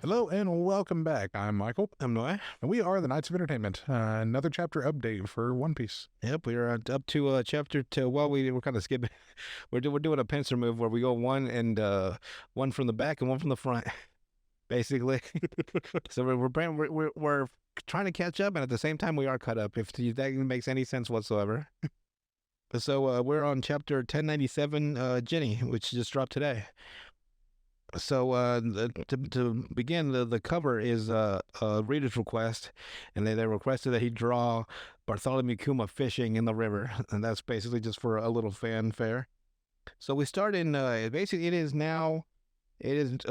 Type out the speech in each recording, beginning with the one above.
Hello and welcome back. I'm Michael, I'm Noah. and we are the Knights of Entertainment. Another chapter update for One Piece. Yep, we are up to chapter 2. Well, we're kind of skipping. We're doing a pincer move where we go one from the back and one from the front, basically. So we're trying to catch up, and at the same time we are caught up. If that makes any sense whatsoever. So we're on chapter 1097, Jenny, which just dropped today. So to begin, the cover is a reader's request, and they requested that he draw Bartholomew Kuma fishing in the river, and that's basically just for a little fanfare. So we start in basically it is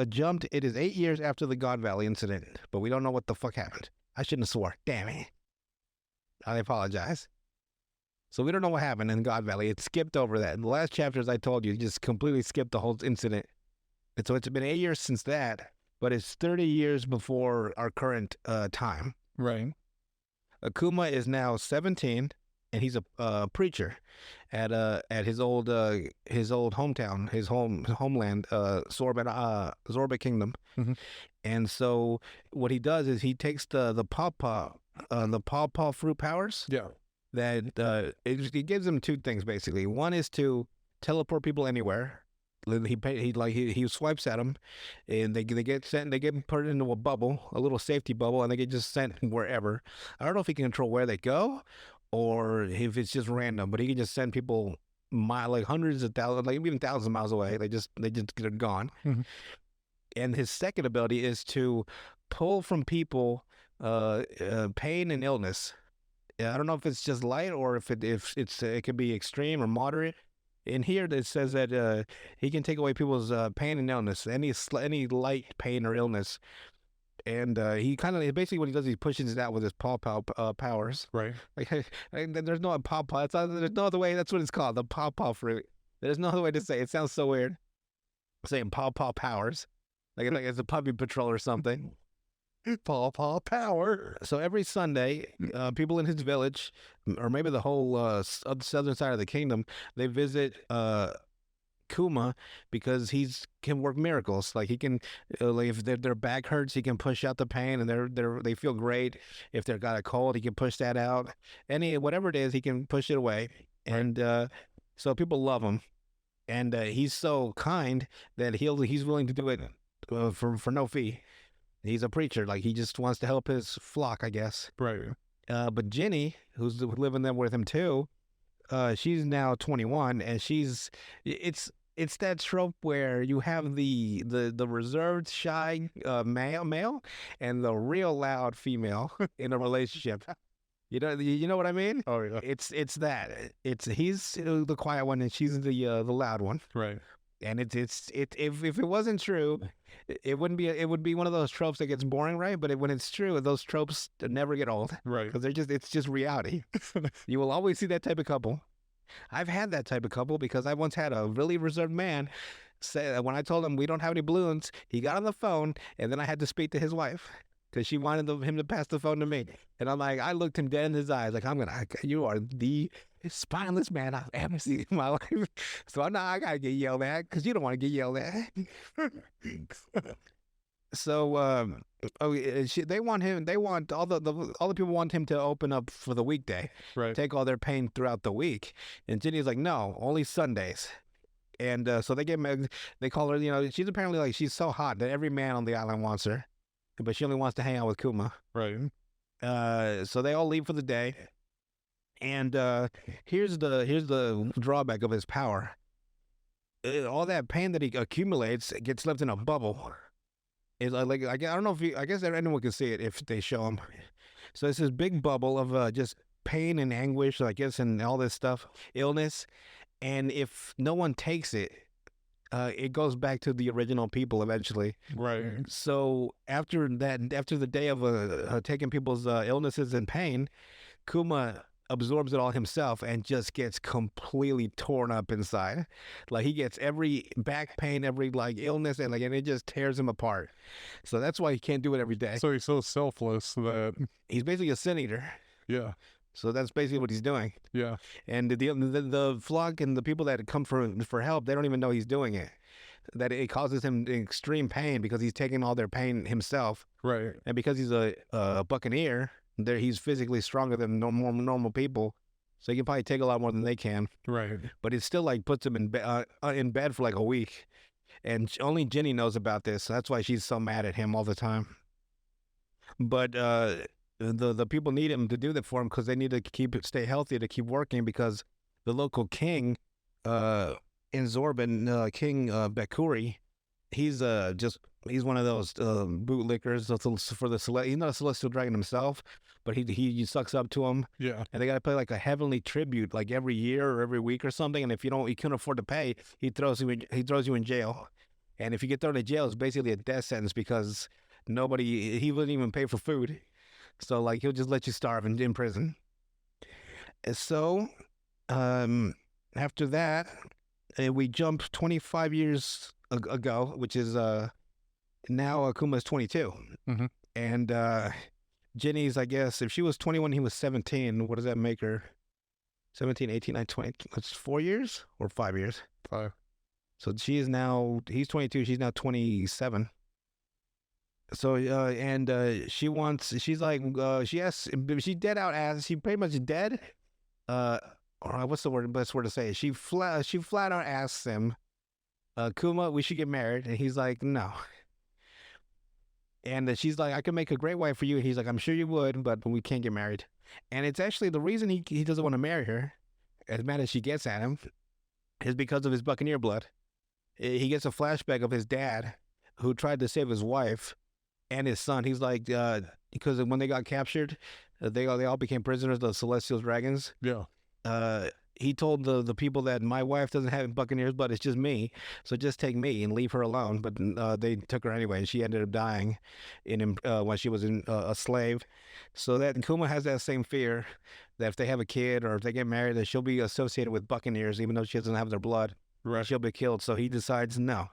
jumped. It is 8 years after the God Valley incident, but we don't know what the fuck happened. I shouldn't have swore. Damn it. I apologize. So we don't know what happened in God Valley. It skipped over that. In the last chapters, I told you, just completely skipped the whole incident. And so it's been 8 years since that, but it's 30 years before our current time. Right. Akuma is now 17, and he's a preacher at his old hometown, his homeland, Zorba Kingdom. Mm-hmm. And so what he does is he takes the pawpaw fruit powers. Yeah. That it gives him two things basically. One is to teleport people anywhere. He swipes at them, and they get sent. They get put into a bubble, a little safety bubble, and they get just sent wherever. I don't know if he can control where they go, or if it's just random. But he can just send people hundreds of thousands, like even thousands of miles away. They just get gone. Mm-hmm. And his second ability is to pull from people pain and illness. I don't know if it's just light or if it can be extreme or moderate. In here, it says that he can take away people's pain and illness, any light pain or illness, and he kind of basically what he does, he pushes it out with his powers. Right. Like there's no pawpaw. There's no other way. That's what it's called, the pawpaw fruit. There's no other way to say it. It sounds so weird saying pawpaw powers, like it's a puppy patrol or something. Pawpaw power. So every Sunday, people in his village, or maybe the whole southern side of the kingdom, they visit Kuma because can work miracles. Like he can, like if their back hurts, he can push out the pain, and they feel great. If they've got a cold, he can push that out. Whatever it is, he can push it away, and so people love him. And he's so kind that he's willing to do it for no fee. He's a preacher, like he just wants to help his flock, I guess. Right. But Jenny, who's living there with him too, she's now 21, and it's that trope where you have the reserved, shy male and the real loud female in a relationship. You know what I mean? Oh yeah. He's the quiet one, and she's the loud one. Right. And if it wasn't true, it would be one of those tropes that gets boring, right? But when it's true, those tropes never get old, Right. because it's just reality. You will always see that type of couple. I've had that type of couple because I once had a really reserved man say that when I told him we don't have any balloons, he got on the phone, and then I had to speak to his wife because she wanted him to pass the phone to me. And I'm like, I looked him dead in his eyes, like you are the spineless man I've ever seen in my life. So I gotta get yelled at because you don't want to get yelled at. So they want him. They want all the people want him to open up for the weekday, Right. take all their pain throughout the week. And Ginny's like, no, only Sundays. And so they call her. She's apparently like she's so hot that every man on the island wants her, but she only wants to hang out with Kuma. Right. So they all leave for the day. And here's the drawback of his power. All that pain that he accumulates gets left in a bubble. It's like I don't know I guess anyone can see it if they show him. So it's this big bubble of just pain and anguish, I guess, and all this stuff, illness. And if no one takes it, it goes back to the original people eventually. Right. So after the day of taking people's illnesses and pain, Kuma absorbs it all himself and just gets completely torn up inside. Like he gets every back pain, every like illness, and it just tears him apart. So that's why he can't do it every day. So he's so selfless that He's basically a sin eater. yeah. So that's basically what he's doing. Yeah. And the flock and the people that come for help, they don't even know he's doing it. that it causes him extreme pain because he's taking all their pain himself, Right. and because he's a buccaneer, he's physically stronger than normal people, so he can probably take a lot more than they can. Right. But it still like puts him in bed for like a week, and only Jenny knows about this. So that's why she's so mad at him all the time. But the people need him to do that for him because they need to stay healthy to keep working, because the local king in Zorban, King Bekuri, he's one of those bootlickers for the he's not a celestial dragon himself, but he sucks up to him, Yeah. and they got to pay like a heavenly tribute like every year or every week or something. And if you couldn't afford to pay, he throws you in jail. And if you get thrown in jail, it's basically a death sentence because he wouldn't even pay for food. So like he'll just let you starve in prison. And so after that, we jump 25 years ago, which is now Akuma's 22. Mhm. And Jenny's, I guess, if she was 21, he was 17. What does that make her? 17, 18, 19, 20. That's 4 years or 5 years? 5. So he's 22. She's now 27. So she's dead out as she pretty much dead. Or what's the best word to say? She flat out asks him, Kuma, we should get married, and he's like, no. And she's like, I could make a great wife for you. And he's like, I'm sure you would, but we can't get married. And it's actually the reason he doesn't want to marry her, as mad as she gets at him, is because of his buccaneer blood. He gets a flashback of his dad, who tried to save his wife and his son. He's like, because when they got captured, they all became prisoners, the celestial dragons. Yeah. He told the people that my wife doesn't have buccaneers, but it's just me. So just take me and leave her alone. But they took her anyway, and she ended up dying when she was a slave. So that Kuma has that same fear that if they have a kid or if they get married, that she'll be associated with buccaneers, even though she doesn't have their blood. Right. She'll be killed. So he decides no.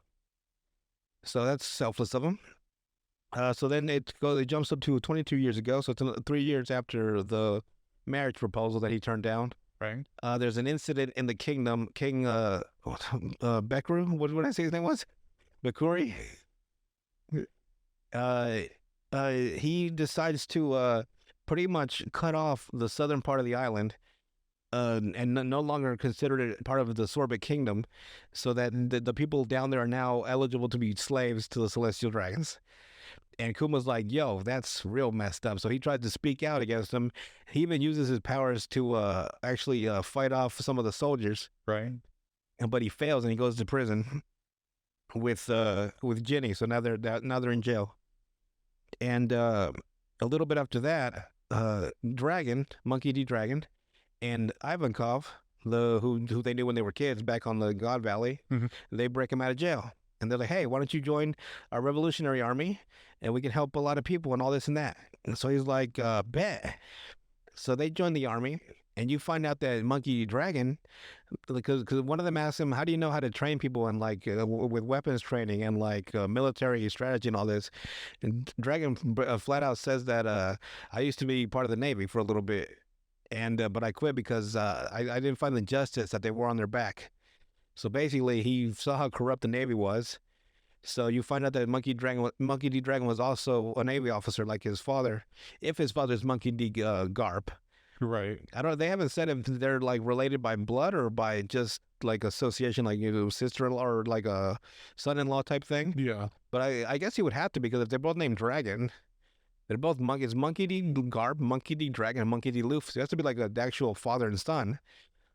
So that's selfless of him. So then it jumps up to 22 years ago. So it's 3 years after the marriage proposal that he turned down. Right. There's an incident in the kingdom. King Bekru, what did I say his name was? Bekuri. He decides to pretty much cut off the southern part of the island, and no longer considered it part of the Sorbet kingdom, so that the people down there are now eligible to be slaves to the celestial dragons. And Kuma's like, yo, that's real messed up. So he tried to speak out against them. He even uses his powers to actually fight off some of the soldiers. Right. But he fails and he goes to prison with Jenny. So now they're in jail. And a little bit after that, Monkey D. Dragon, and Ivankov, who they knew when they were kids back on the God Valley, they break him out of jail. And they're like, hey, why don't you join our revolutionary army and we can help a lot of people and all this and that. And so he's like, bet. So they join the army, and you find out that Monkey Dragon, because one of them asks him, how do you know how to train people and like with weapons training and like military strategy and all this? And Dragon flat out says that I used to be part of the Navy for a little bit, and but I quit because I didn't find the justice that they wore on their back. So basically, he saw how corrupt the Navy was. So you find out that Monkey D. Dragon was also a Navy officer like his father, if his father's Monkey D. Garp. Right. They haven't said if they're like related by blood or by just like association, like sister-in-law or like a son-in-law type thing. Yeah. But I guess he would have to, because if they're both named Dragon, they're both It's Monkey D. Garp, Monkey D. Dragon, and Monkey D. Luffy. So it has to be like the actual father and son,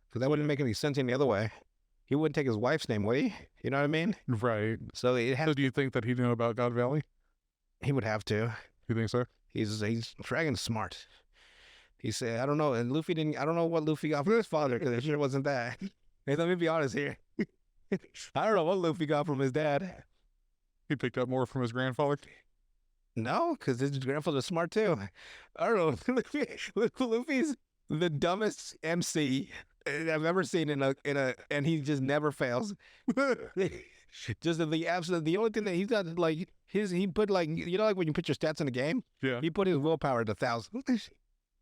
because that wouldn't make any sense any other way. He wouldn't take his wife's name, would he? You know what I mean? Right. So it has. So do you think that he knew about God Valley? He would have to. You think so? He's Dragon's smart. He said, I don't know, and Luffy didn't. I don't know what Luffy got from his father, because it sure wasn't that. Hey, let me be honest here. I don't know what Luffy got from his dad. He picked up more from his grandfather. No, because his grandfather's smart too. I don't know. Luffy's the dumbest MC I've ever seen in a, and he just never fails. Just the only thing that he's got, like he put, like, you know, like when you put your stats in a game, Yeah. he put his willpower at 1,000.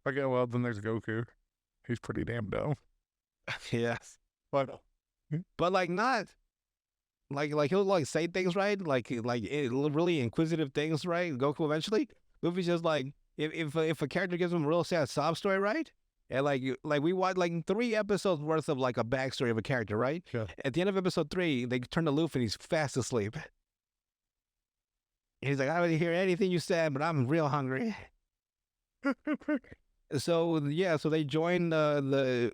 Okay, well then there's Goku. He's pretty damn dumb. Yes, What? but like like he'll like say things right, really inquisitive things, right? Goku eventually. Luffy's just like if a character gives him a real sad sob story, right? And like we watched like 3 episodes worth of like a backstory of a character, right? Yeah. At the end of episode 3, they turn to Luffy and he's fast asleep. He's like, I didn't hear anything you said, but I'm real hungry. So yeah, so they join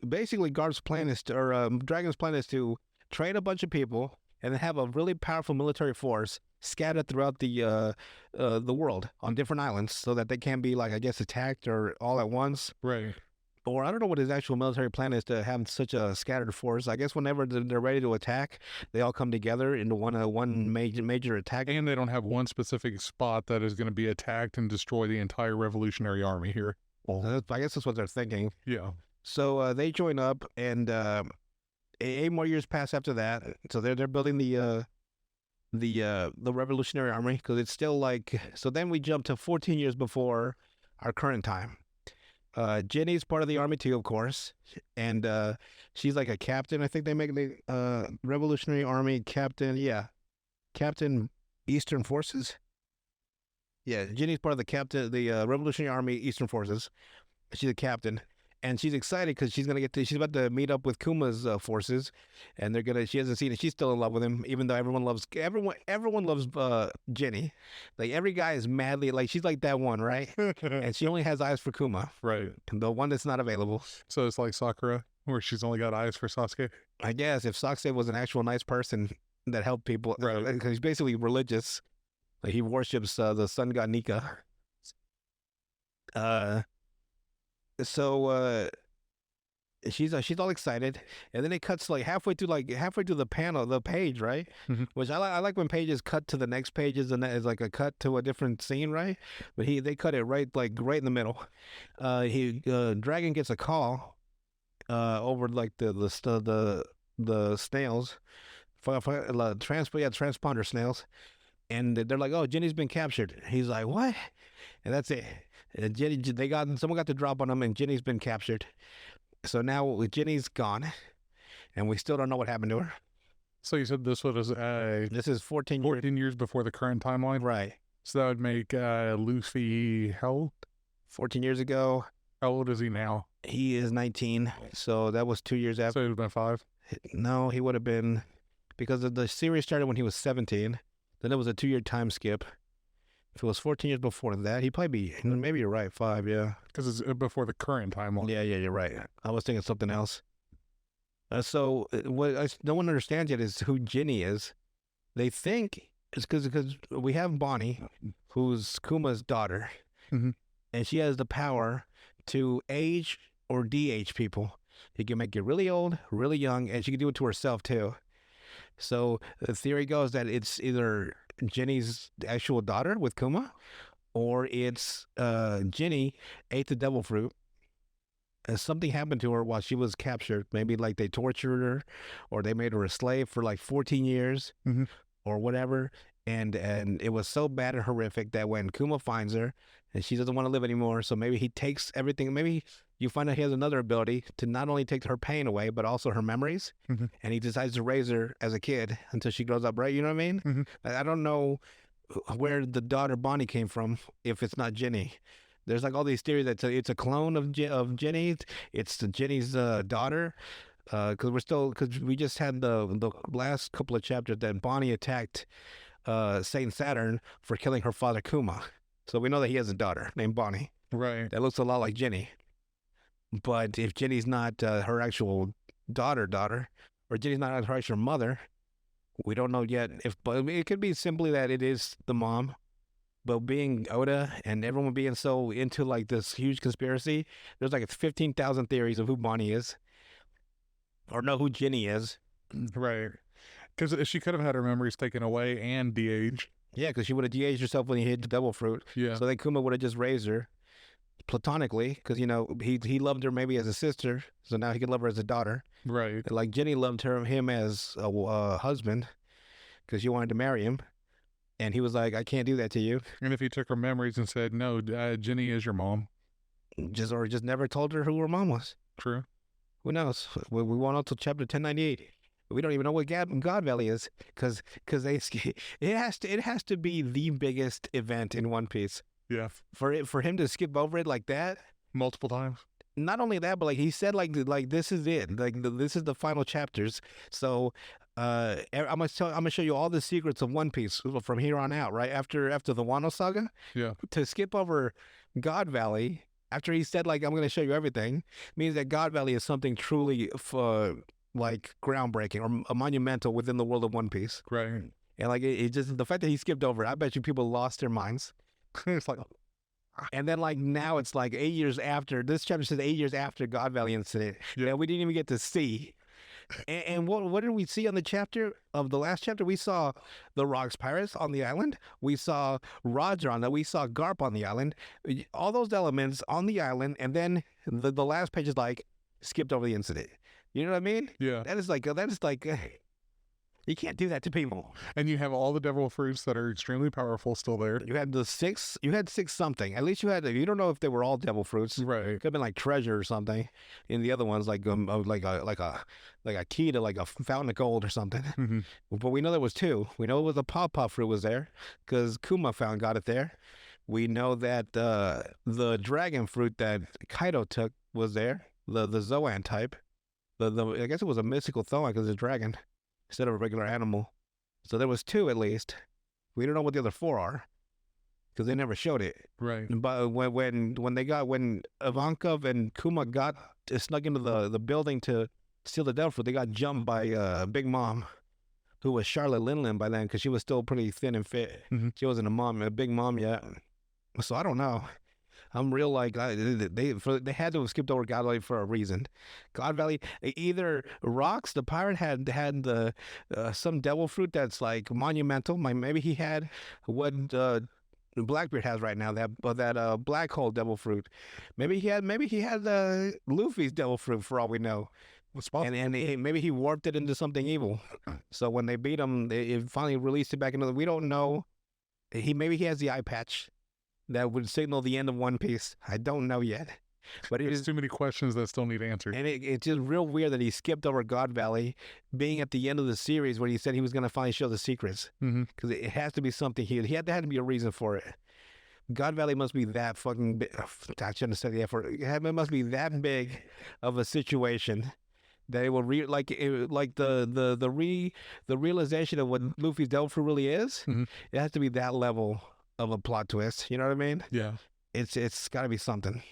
basically Garp's plan is to, or Dragon's plan is to train a bunch of people and then have a really powerful military force scattered throughout the world on different islands so that they can be like I guess attacked or all at once. Right. Or I don't know what his actual military plan is to have such a scattered force. I guess whenever they're ready to attack, they all come together into one major attack. And they don't have one specific spot that is going to be attacked and destroy the entire Revolutionary Army here. I guess that's what they're thinking. Yeah. So they join up, and 8 more years pass after that. So they're building the Revolutionary Army because it's still like. So then we jump to 14 years before our current time. Jenny's part of the army too, of course, and she's like a captain. I think they make the Revolutionary Army captain. Yeah, Captain Eastern Forces. Yeah, Jenny's part of the Revolutionary Army Eastern Forces. She's a captain, and she's excited because she's about to meet up with Kuma's forces, and she hasn't seen it. She's still in love with him, even though everyone loves Jenny. Like every guy is madly like she's like that one, right? And she only has eyes for Kuma, Right. the one that's not available. So it's like Sakura, where she's only got eyes for Sasuke. I guess if Sasuke was an actual nice person that helped people, Right. Because he's basically religious. Like he worships the sun god Nika. So she's all excited, and then it cuts like halfway through the page, right? Mhm. Which I like when pages cut to the next pages, and that is like a cut to a different scene, right? But they cut it right in the middle. Dragon gets a call over like the snails, transponder snails, and they're like, oh, Jenny's been captured. He's like, what? And that's it. And someone got the drop on him, and Jenny's been captured. So now Jenny's gone, and we still don't know what happened to her. So you said this was This is 14 years before the current timeline? Right. So that would make Luffy how old? 14 years ago. How old is he now? He is 19, so that was 2 years after. So it would have been 5? No, he would have been, because the series started when he was 17. Then it was a 2-year time skip. If it was 14 years before that, he'd probably be, maybe you're right, 5, yeah. Because it's before the current timeline. Yeah, you're right. I was thinking something else. So what no one understands yet is who Jenny is. They think it's because we have Bonnie, who's Kuma's daughter, Mhm. and she has the power to age or de-age people. She can make you really old, really young, and she can do it to herself too. So the theory goes that it's either Jenny's actual daughter with Kuma, or it's Jenny ate the devil fruit. Something happened to her while she was captured. Maybe like they tortured her, or they made her a slave for like 14 years, Mhm. or whatever. And it was so bad and horrific that when Kuma finds her, and she doesn't want to live anymore, so maybe he takes everything. Maybe you find out he has another ability to not only take her pain away, but also her memories. Mhm. And he decides to raise her as a kid until she grows up, right? You know what I mean? Mhm. I don't know where the daughter Bonnie came from if it's not Jenny. There's like all these theories that it's a clone of Jenny. It's Jenny's daughter. Because we just had the last couple of chapters that Bonnie attacked Saint Saturn for killing her father Kuma. So we know that he has a daughter named Bonnie Right. that looks a lot like Jenny. But if Jenny's not her actual daughter, or Jenny's not her actual mother, we don't know yet. But it could be simply that it is the mom. But being Oda and everyone being so into like this huge conspiracy, there's like 15,000 theories of who Bonnie is, or know who Jenny is. Right. Because she could have had her memories taken away and de-aged. Yeah, because she would have de-aged herself when he hit the devil fruit. Yeah. So then Kuma would have just raised her platonically, because he loved her maybe as a sister, so now he could love her as a daughter. Right. Like Jenny loved him as a husband, because she wanted to marry him, and he was like, I can't do that to you. And if he took her memories and said, no, Jenny is your mom. Or just never told her who her mom was. True. Who knows? We won't know until chapter 1098. We don't even know what God Valley is because it has to be the biggest event in One Piece Yeah. for him to skip over it like that. Multiple times. Not only that, but like he said, like this is it, like this is the final chapters. So I'm gonna show you all the secrets of One Piece from here on out. Right after the Wano saga, Yeah. to skip over God Valley after he said like I'm gonna show you everything means that God Valley is something truly like groundbreaking or monumental within the world of One Piece. Right. And like it just the fact that he skipped over it, I bet you people lost their minds. It's like, And then like now it's like 8 years after this chapter says 8 years after God Valley incident. Yeah. Yeah, we didn't even get to see. And what did we see on the chapter of the last chapter? We saw the Rocks Pirates on the island. We saw Roger on that. We saw Garp on the island. All those elements on the island, and then the last page is like skipped over the incident. You know what I mean? yeah. That is like you can't do that to people. And you have all the devil fruits that are extremely powerful still there. You had six something. At least you don't know if they were all devil fruits. Right. Could have been like treasure or something. In the other ones, like a key to like a fountain of gold or something. Mhm. But we know there was two. We know it was a pawpaw fruit was there because Kuma got it there. We know that the dragon fruit that Kaido took was there. The Zoan type. I guess it was a mystical Thoan because it's a dragon instead of a regular animal. So there was two at least. We don't know what the other four are because they never showed it. Right. But when Ivankov and Kuma snuck into the building to steal the devil fruit, they got jumped by Big Mom, who was Charlotte Linlin by then because she was still pretty thin and fit. Mhm. She wasn't a big mom yet. So I don't know. I'm real like they had to have skipped over God Valley for a reason. God Valley, either Rocks the pirate had the some devil fruit that's like monumental. Maybe he had what Blackbeard has right now, that black hole devil fruit. Maybe he had Luffy's devil fruit for all we know. And maybe he warped it into something evil. So when they beat him, it finally released it back into we don't know. Maybe he has the eye patch that would signal the end of One Piece. I don't know yet. But There's too many questions that still need answered. And it's just real weird that he skipped over God Valley being at the end of the series when he said he was going to finally show the secrets. Because it has to be something here. There had to be a reason for it. God Valley must be that fucking big. I shouldn't have said the F word. It must be that big of a situation that it will the realization of what Luffy's devil fruit really is. Mhm. It has to be that level of a plot twist. You know what I mean? Yeah. It's got to be something.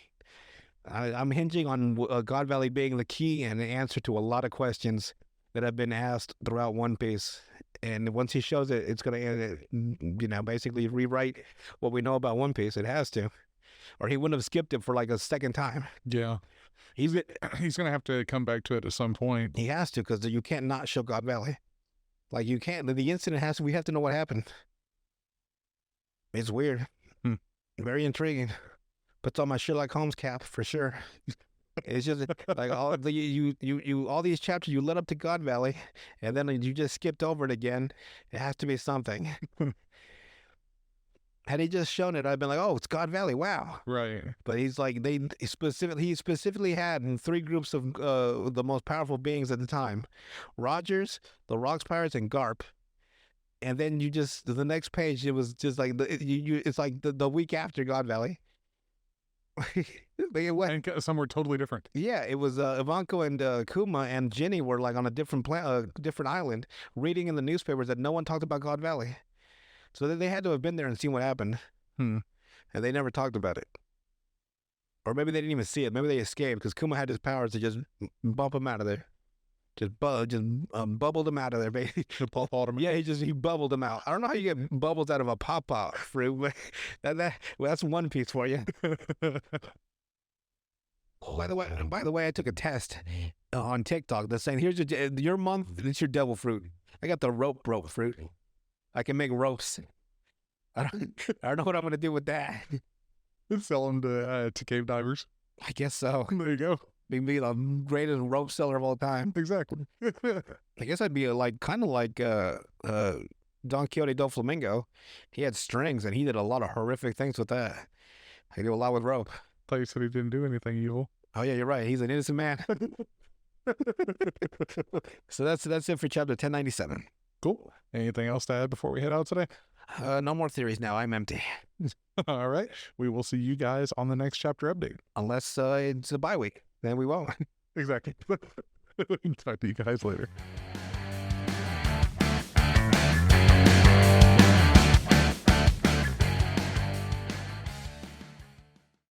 I'm hinging on God Valley being the key and the answer to a lot of questions that have been asked throughout One Piece. And once he shows it, it's going to, basically rewrite what we know about One Piece. It has to. Or he wouldn't have skipped it for like a second time. Yeah. He's gonna have to come back to it at some point. He has to, because you can't not show God Valley. Like you can't. The incident has to. We have to know what happened. It's weird. Very intriguing. Puts on my Sherlock Holmes cap for sure. It's just like all of all these chapters you led up to God Valley, and then you just skipped over it again. It has to be something. Had he just shown it, I'd been like, "Oh, it's God Valley! Wow!" Right. But he's like, he specifically had three groups of the most powerful beings at the time: Rogers, the Rocks Pirates, and Garp. And then the next page, it was just like it's like the week after God Valley. And some were totally different. Yeah, it was Ivanko and Kuma and Jenny were like on a different different island, reading in the newspapers that no one talked about God Valley. So they had to have been there and seen what happened. And they never talked about it. Or maybe they didn't even see it. Maybe they escaped because Kuma had his powers to just bump him out of there. Just bubbled him out of there, baby. Yeah, he bubbled him out. I don't know how you get bubbles out of a pawpaw fruit, but that's One Piece for you. By the way, I took a test on TikTok that's saying here's your month. It's your devil fruit. I got the rope fruit. I can make ropes. I don't know what I'm gonna do with that. Sell them to cave divers. I guess so. There you go. Be the greatest rope seller of all time. Exactly. I guess I'd be kind of like Don Quixote do Flamingo. He had strings and he did a lot of horrific things with that. He did a lot with rope. Thought you said he didn't do anything evil. Oh yeah, you're right. He's an innocent man. So that's it for chapter 1097. Cool. Anything else to add before we head out today? No more theories now. I'm empty. All right. We will see you guys on the next chapter update. Unless it's a bye week, then we won't. Exactly. Talk to you guys later.